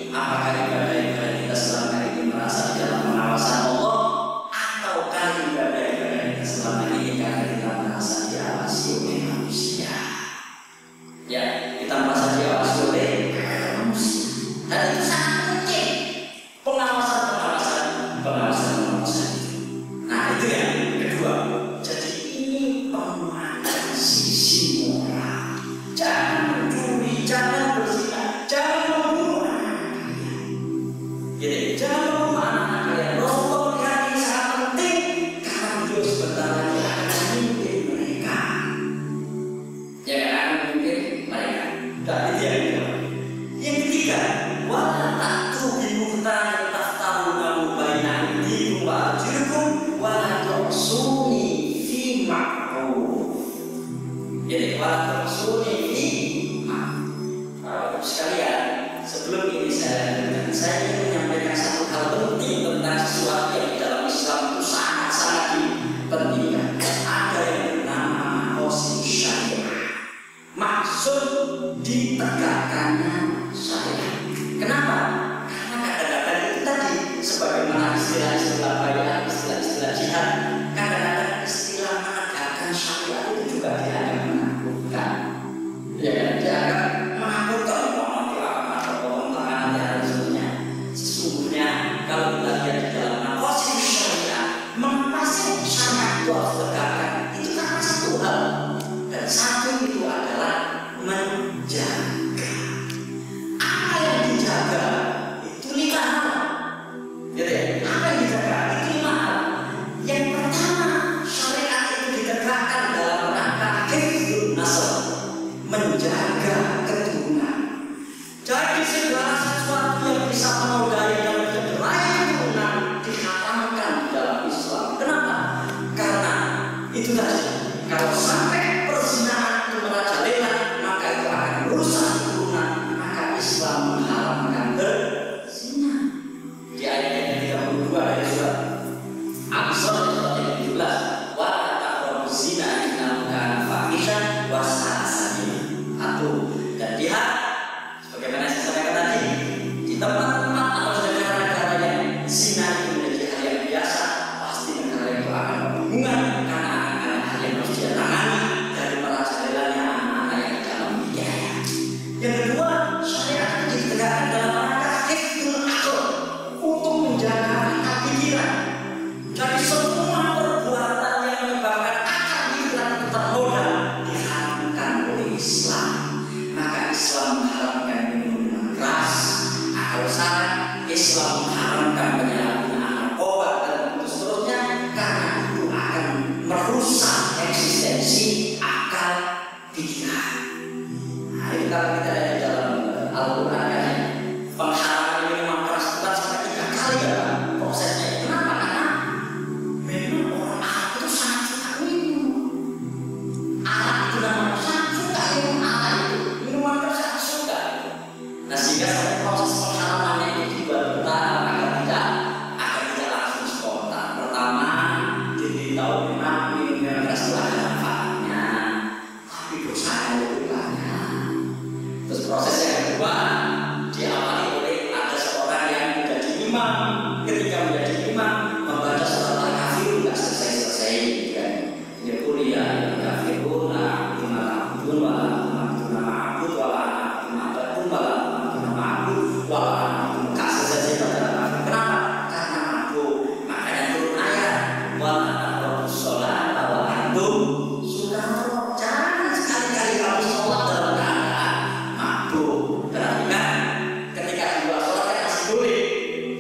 Apakah ibadah-ibadah kita selama ini merasa di dalam pengawasan Allah, ataukah ibadah-ibadah kita selama ini karena kita merasa diawasi oleh manusia? Ya, kita merasa diawasi oleh manusia, dan itu sangat mungkin pengawasan itu. Nah, itu yang kedua. Jadi ini penguatan sisi moral. Jangan mencuri, jangan berzina, jangan membunuh anak kalian. Jadi jangan membunuh anak kalian. Rasulullah melihat ini sangat penting karena beliau sebentar lagi akan memimpin mereka. Ya kan, akan memimpin mereka. Dan itu yang kedua. Yang ketiga, wala ta'tu bi buhtanin taftarunahu baina aydikum wa arjulikum wa la tu'suni fi ma'ruf. Jadi wala tu'suni fi ma'ruf. Sekalian, sebelum ini saya ingin menyampaikan satu hal penting tentang sesuatu yang di dalam Islam itu sangat-sangat dipentingkan. Ada yang bernama maqasid syariah. Maksud ditegakkannya syariat. Nah, sehingga sampai proses penghalamannya itu juga bertahap agar tidak langsung spontan. Pertama, diberitahu memang minum keras itu ada manfaatnya, tapi dosanya lebih banyak. Terus proses yang kedua diawali oleh ada seorang yang menjadi imam. Ketika menjadi imam membaca surat Al-Kafirun tidak selesai kan? Dia kuliah Al-Kafirun, Al-Kafirun, Al-Kafirun, walaupun kasih saja pada kenapa? Karena mabuk. Makanya turun ayat walaupun sholat walaupun sudah jangan sekali-kali kamu sholat dalam keadaan mabuk. Perhatikan ketika dua sholat yang masih boleh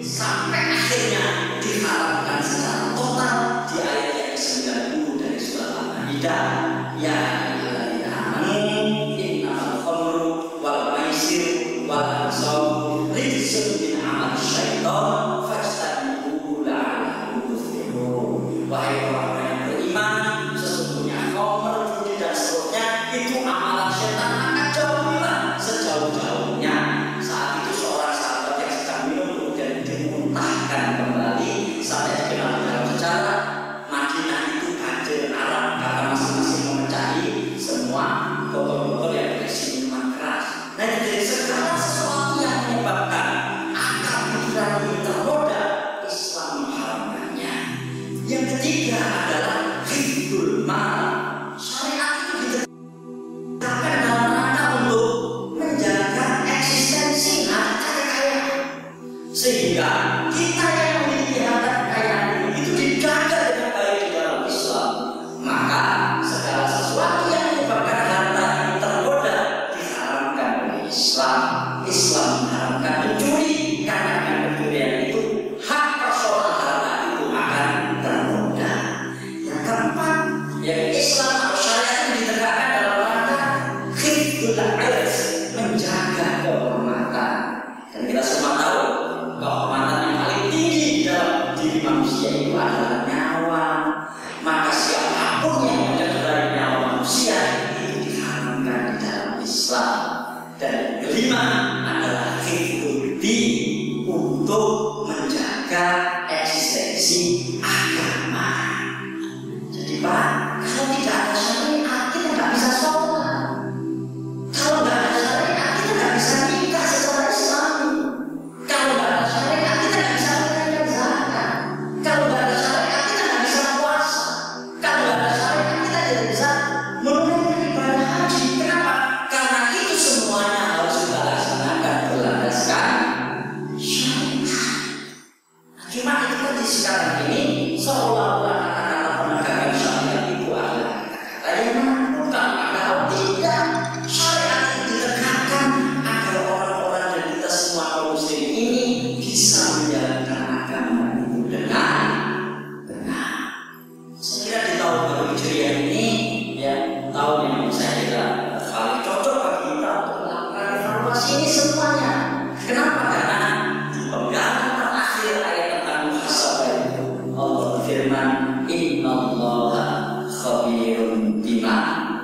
sampai akhirnya diharamkan secara total di ayat yang ke-90 dari surat Al-Maidah. Ya wahai orang-orang yang beriman, sesungguhnya khamr, judi dan seterusnya itu amalan setan, akan jauhilah sejauh-jauhnya. Saat itu seorang sahabat yang sedang minum kemudian dimuntahkan kembali sampai dikenal dalam sejarah Madinah itu banjir arak karena masing-masing memecahi semua botol-botol yang berisi minuman keras. Nah, jadi segala sesuatu yang menyebabkan akal pikiran ini tergoda, Islam mengharamkannya. Yang ketiga adalah hifdzul mal. Syariat itu ditetapkan dalam rangka untuk menjaga eksistensi harta kekayaan, sehingga kita yang memiliki harta kekayaan itu dijaga dengan baik di dalam Islam. Maka segala sesuatu yang menyebabkan harta ini tergoda diharamkan oleh Islam. Islam mengharamkan mencuri karena dengan pencurian itu hak personal harta itu akan tergoda. Yang keempat, yang Islam atau syariat itu ditegakkan dalam rangka hifdzul irz, menjaga kehormatan. Dan kita semua tahu kehormatan yang paling tinggi dalam diri manusia itu adalah nyawa. Maka siapapun yang mencederai nyawa manusia itu diharamkan di dalam Islam. Dan yang kelima adalah hifdzul din, untuk menjaga eksistensi agama. Jadi Pak, kalau tidak ada syariat kita nggak bisa sholat. Kalau nggak ada syariat kita nggak bisa nikah secara Islami. Kalau nggak ada syariat kita nggak bisa menunaikan zakat. Kalau nggak ada syariat kita nggak bisa puasa. Kalau nggak ada syariat kita tidak bisa menunaikan ibadah haji. Kenapa? Karena itu semuanya harus kita laksanakan berlandaskan syariat. Cuma itu kan di sekarang ini seolah-olah kata-kata penegakan syariat itu adalah kata-kata yang menakutkan. Padahal tidak. Syariat itu ditegakkan agar orang-orang dan kita semua kaum muslim ini bisa menjalankan agama itu dengan benar. Saya kira di tahun baru Hijriah ini, ya, tahun yang saya kira paling cocok bagi kita untuk melakukan evaluasi ini semuanya. Kenapa? Karena di penggalan terakhir ayat tentang muhasabah itu Allah berfirman, Innallaha khabirun bima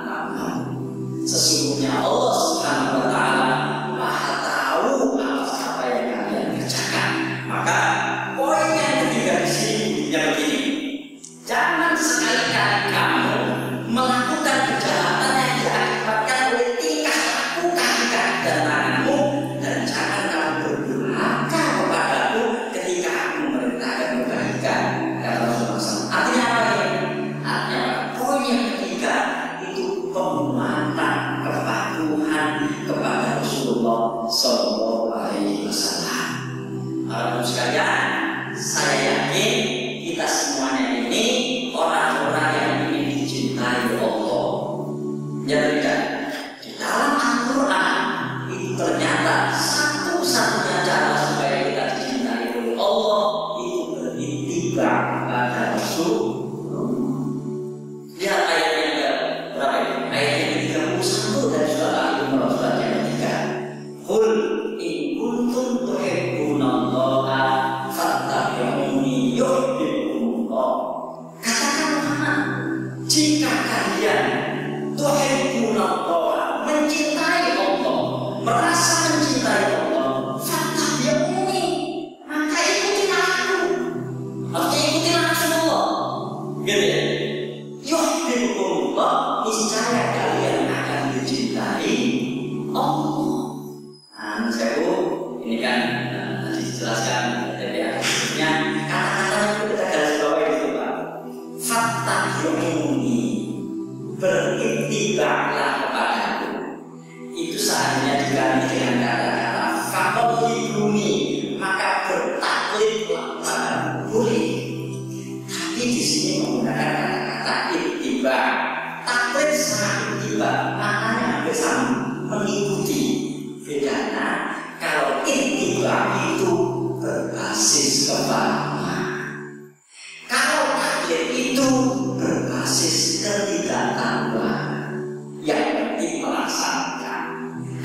ta'malun. Sesungguhnya Allah Subhanahu wa taala Maha tahu atas apa yang kalian kerjakan. Maka poin yang ketiga di sini bunyinya begini. Jangan sekali-kali kamu melakukan kejahatan yang diakibatkan oleh tingkah laku kaki-kaki dan tanganmu, dan jangan kamu berdurhaka kepadaku ketika aku memerintahkan kebaikan. Kata Rasulullah SAW. Artinya apa ini? Artinya poin yang ketiga itu penghormatan, kepatuhan kepada Rasulullah SAW. Para sekalian, saya yakin kita semuanya ini orang-orang yang ingin dicintai Allah. Ya tidak? Di dalam Al-Quran itu ternyata satu-satunya cara supaya kita dicintai oleh Allah itu beritiba pada Rasulullah. Lihat ayat yang berapa ini? Ayat yang ke-31 dari surat Al-Imran, surat yang ketiga. Qul in kuntum tuhibbunallaha fattabi'uni sewu, ini kan tadi dijelaskan dari akhirnya kata-katanya itu kita garis bawahi itu Pak. Fattabi'uni, beriktikadlah kepadaku. Itu seandainya diganti dengan kata-kata fattabi'uni, maka bertaklidlah padaku, boleh. Tapi di sini menggunakan kata-kata ittiba. Taklid sama ittiba maknanya hampir sama, mengikuti. Bedanya kalau ittiba itu berbasis kepahaman, kalau taklid itu berbasis ketidaktahuan yang penting melaksanakan.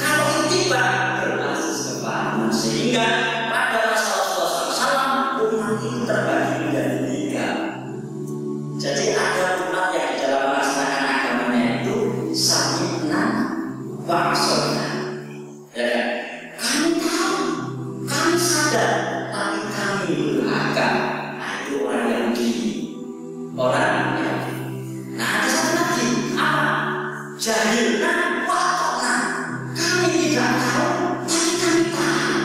Kalau ittiba berbasis kepahaman, sehingga pada masa Rasulullah SAW umat itu terbagi menjadi 3. Jadi ada umat yang di dalam melaksanakan agamanya itu sami'na wa asarna. Ya kan? Kami tahu, kami sadar, tapi kami durhaka. Nah itu orang yang gini, orang yang gini. Nah ada satu lagi, apa? Jahilna wa ata'na. Kami tidak tahu, tapi kami tahu.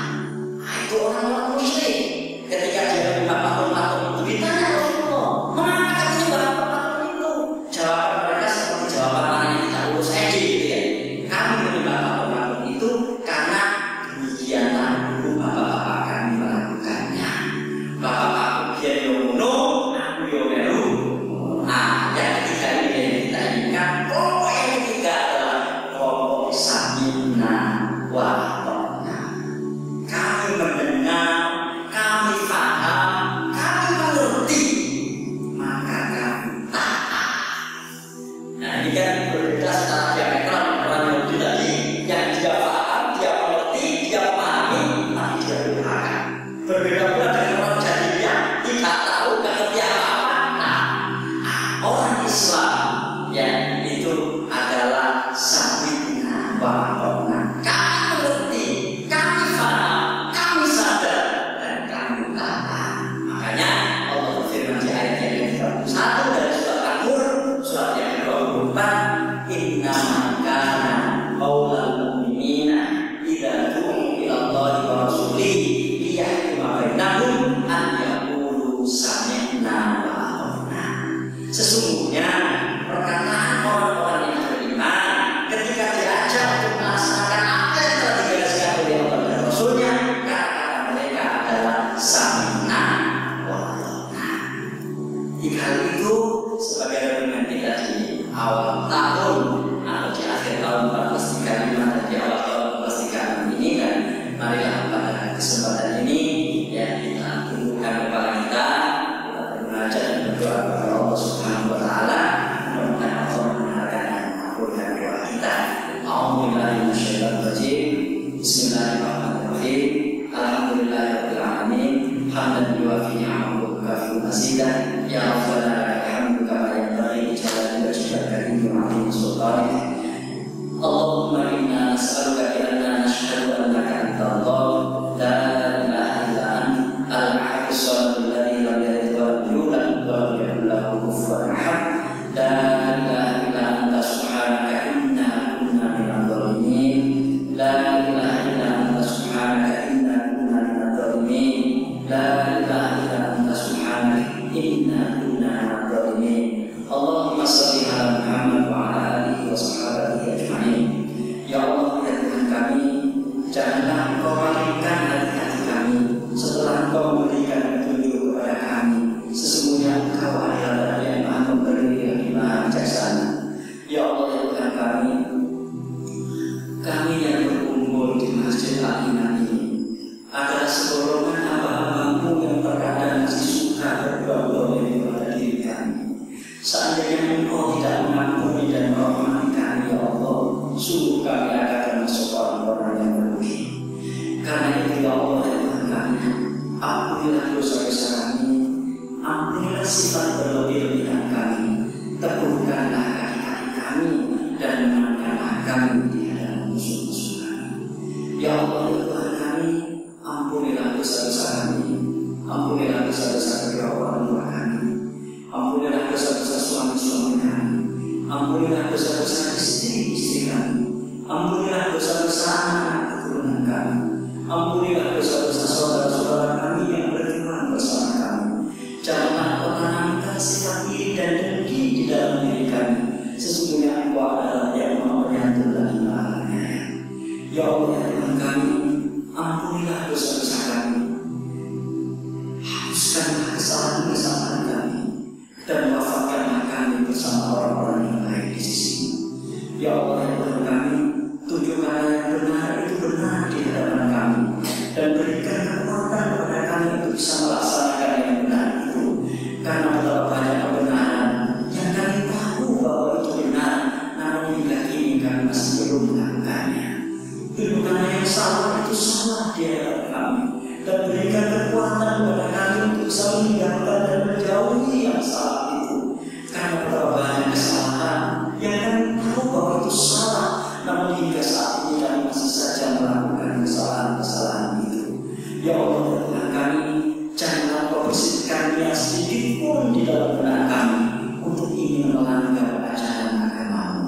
Nah itu orang-orang musyrik. Ketika dia menyembah patung-patung itu ditanya Rasulullah, mengapa kamu menyembah patung itu? Jawaban mereka seperti jawaban mana yang tidak urus aja gitu ya. Kami menyembah patung-patung itu karena demikianlah dulu bapak-bapak kami melakukannya. Bapak-bapak biar yono, aku yomelu. Nah, yang ketiga ini yang kita inginkan. Kelompok yang ketiga adalah kelompok sami'na wa ata'na. Kami mendengar, kami paham, kami mengerti, maka kami taat. Nah ini kan berbeda secara diametral dengan orang Yahudi tadi, yang dia paham, dia mengerti, dia memahami, tapi dia durhaka. Berbeda pula dengan orang jahiliyah, tidak tahu, tidak ngerti apa-apa. Nah, orang Islam ya itu adalah sami'na wa ata'na. Kami mengerti, kami paham, kami sadar, dan kami taat. Makanya Allah berfirman di ayat yang ke-31 dari surat An-Nur, surat yang ke-24, innama kana qaulal mu'minina idza du'u ila Allahi wa rasulihi liyahkuma bainahum an yaqulu sami'na wa ata'na. Sesungguhnya perkataan orang-orang yang beriman ketika diajak untuk melaksanakan apa yang telah digariskan oleh Allah dan Rasulnya, kata-kata mereka adalah sami'na wa ata'na. Jika itu sebagai argumen kita di awal tahun atau di akhir tahun 1435 dan di awal tahun 1436 ini, dan marilah pada kesempatan ini ya kita tundukkan kepala kita belajar dan berdoa kepada Allah Subhanahu wa taala, mudah-mudahan Allah mendengarkan dan mengabulkan doa kita. A'udzubillahi minasyaitonir rajim. Bismillahirrahmanirrahim. Alhamdulillahirabbil alamin. Hamdan yuwafi ni'amahu wa yukafi mazidah. Ya Rabbana lakal hamdu kama yanbaghi li jalali wajhika al-karim wa 'azimi sultanik. Allahumma inna nas'aluka bi anna nashhadu annaka antallah la ilaha illa anta al-ahad as-samad alladhi lam yalid wa lam yulad wa lam yakul lahu kufuwan ahad. La ilaha illa anta subhanaka inna kunna minadh dhalimin. La ilaha illa anta subhanaka inna kunna minadh dhalimin. La ilaha illa anta subhanaka inna kunna minadh dhalimin. Allahumma shalli ala Muhammad wa ala alihi wa sahbihi ajma'in. Ya Allah, ya Tuhan kami, janganlah Engkau malingkan hati-hati kami setelah Engkau memberikan petunjuk kepada kami. Sesungguhnya Engkau adalah yang Maha Memberi yang Maha Bijaksana. Ya Allah, ya Tuhan kami yang berkumpul di Masjid Al-Iman ini adalah segolongan hamba-hamba-Mu yang terkadang masih suka berbuat zalim kepada diri kami. Seandainya Engkau tidak mengampuni dan merahmati kami, ya Allah, sungguh kami akan termasuk orang-orang yang merugi. Karena itu ya Allah, ya Tuhan kami, ampunilah dosa-dosa kami, ampunilah sifat berlebih-lebihan kami, teguhkanlah kaki-kaki kami, dan menangkanlah kami di hadapan musuh-musuh kami. Ya Allah, ya Tuhan kami, ampunilah dosa-dosa kami, ampunilah dosa-dosa kedua orang tua kami, ampunilah dosa-dosa suami-suami kami, ampunilah dosa-dosa istri-istri kami, ampunilah dosa-dosa anak keturunan kami, Ampunilah dosa-dosa saudara-saudara kami yang beriman bersama kami. Janganlah kau tanamkan sifat iri dan dengki di dalam diri kami. Sesungguhnya Engkau adalah yang Maha Penyantun dan Maha Penyayang. Ya Allah, ya Tuhan kami, ampunilah dosa-dosa kami. Hapuskanlah kesalahan-kesalahan kami dan wafatkanlah kami bersama orang-orang yang baik di sisi-Mu. Ya Allah, ya Tuhan kami, tunjukkanlah yang benar itu benar di hadapan kami dan berikan kekuatan kepada kami untuk bisa melaksanakan yang benar itu. Karena betapa banyak kebenaran yang kami tahu bahwa itu benar, namun hingga kini kami masih belum melakukannya. Tunjukkanlah yang salah itu salah di hadapan kami dan berikan kekuatan kepada kami untuk bisa meninggalkan dan menjauhi yang salah itu. Karena betapa banyak kesalahan yang kami tahu bahwa itu salah, namun hingga saat ini kami masih saja melakukan kesalahan-kesalahan itu. Ya Allah, ya Tuhan kami, janganlah Kau bersihkan niat sedikit pun di dalam benak kami untuk ingin melanggar ajaran agama-Mu.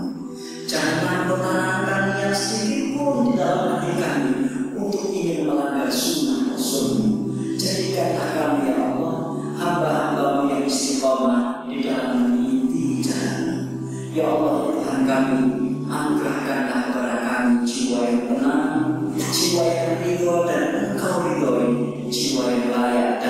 Janganlah Kau tanamkan niat sedikit pun di dalam hati kami untuk ingin melanggar sunnah Rasul-Mu. Jadikanlah kami, ya Allah, hamba-hamba-Mu yang istiqomah di dalam mengikuti jalan-Mu. Ya Allah, ya Tuhan kami, anugerahkanlah kepada kami jiwa yang tenang, jiwa yang ridho dan Engkau ridhoi, jiwa yang layak